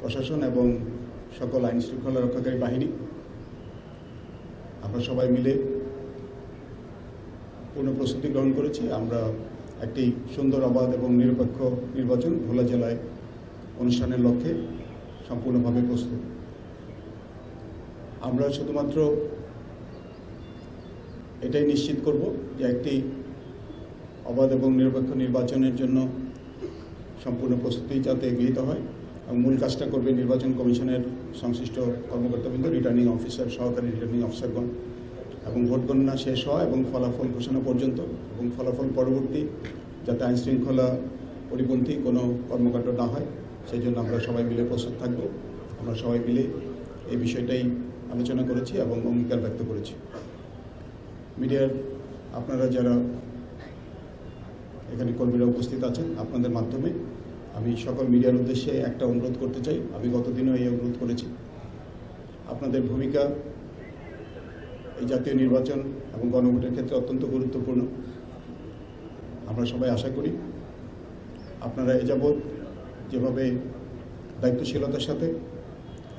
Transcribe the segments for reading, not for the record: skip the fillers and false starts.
প্রশাসন এবং সকল আইন শৃঙ্খলা রক্ষাকারী বাহিনী আমরা সবাই মিলে পূর্ণ প্রস্তুতি গ্রহণ করেছি। আমরা একটি সুন্দর, অবাধ এবং নিরপেক্ষ নির্বাচন ভোলা জেলায় অনুষ্ঠানের লক্ষ্যে সম্পূর্ণভাবে প্রস্তুত। আমরা শুধুমাত্র এটাই নিশ্চিত করব যে একটি অবাধ এবং নিরপেক্ষ নির্বাচনের জন্য সম্পূর্ণ প্রস্তুতি যাতে গৃহীত হয়, এবং মূল কাজটা করবে নির্বাচন কমিশনের সংশ্লিষ্ট কর্মকর্তাবৃন্দ, রিটার্নিং অফিসার, সহকারী রিটার্নিং অফিসারগণ, এবং ভোট গণনা শেষ হওয়া এবং ফলাফল ঘোষণা পর্যন্ত এবং ফলাফল পরবর্তী যাতে আইনশৃঙ্খলা পরিপন্থী কোনো কর্মকাণ্ড না হয় সেই জন্য আমরা সবাই মিলে প্রস্তুত থাকব। আমরা সবাই মিলে এই বিষয়টাই আলোচনা করেছি এবং অঙ্গীকার ব্যক্ত করেছি। মিডিয়ার আপনারা যারা এখানে কর্মীরা উপস্থিত আছেন, আপনাদের মাধ্যমে আমি সকল মিডিয়ার উদ্দেশ্যে একটা অনুরোধ করতে চাই। আমি গতদিনও এই অনুরোধ করেছি। আপনাদের ভূমিকা এই জাতীয় নির্বাচন এবং গণভোটের ক্ষেত্রে অত্যন্ত গুরুত্বপূর্ণ। আমরা সবাই আশা করি আপনারা এ যাবৎ যেভাবে দায়িত্বশীলতার সাথে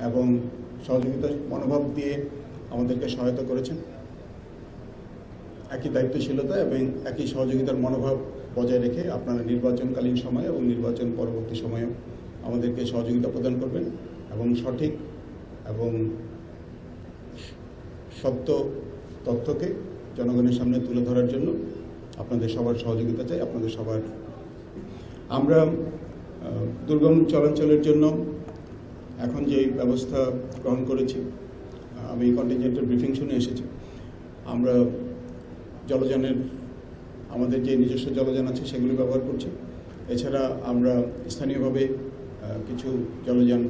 এবং সহযোগিতার মনোভাব দিয়ে আমাদেরকে সহায়তা করেছেন, একই দায়িত্বশীলতা এবং একই সহযোগিতার মনোভাব বজায় রেখে আপনারা নির্বাচনকালীন সময়ে এবং নির্বাচন পরবর্তী সময়েও আমাদেরকে সহযোগিতা প্রদান করবেন এবং সঠিক এবং সত্য তথ্যকে জনগণের সামনে তুলে ধরার জন্য আপনাদের সবার সহযোগিতা চাই। আপনাদের সবার আমরা দুর্গম চলাচলের জন্য এখন যে ব্যবস্থা গ্রহণ করেছি, আমি কন্টিনজেন্টের ব্রিফিং শুনে এসেছি। আমরা জলযানের আমাদের যে নিজস্ব জলযান আছে সেগুলি ব্যবহার করছি। এছাড়া আমরা স্থানীয়ভাবে কিছু জলযান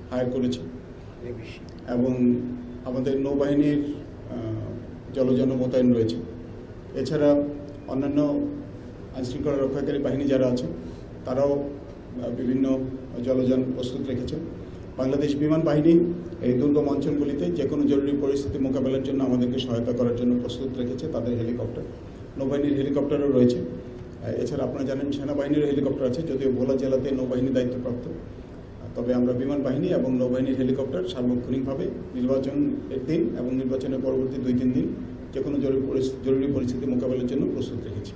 হায়ার করেছি এবং আমাদের নৌবাহিনীর জলযান মোতায়েন রয়েছে। এছাড়া অন্যান্য আইনশৃঙ্খলা রক্ষাকারী বাহিনী যারা আছে তারাও বিভিন্ন জলযান প্রস্তুত রেখেছেন। বাংলাদেশ বিমান বাহিনী এই দুর্গম অঞ্চলগুলিতে যে কোনো জরুরি পরিস্থিতি মোকাবেলার জন্য আমাদেরকে সহায়তা করার জন্য প্রস্তুত রেখেছে। তাদের হেলিকপ্টার, নৌবাহিনীর হেলিকপ্টারও রয়েছে। এছাড়া আপনারা জানেন সেনাবাহিনীর হেলিকপ্টার আছে, যদিও ভোলা জেলাতে নৌবাহিনী দায়িত্বপ্রাপ্ত। তবে আমরা বিমান বাহিনী এবং নৌবাহিনীর হেলিকপ্টার সার্বক্ষণিকভাবে নির্বাচনের দিন এবং নির্বাচনের পরবর্তী 2-3 দিন যে কোনো জরুরি পরিস্থিতি মোকাবেলার জন্য প্রস্তুত রেখেছি।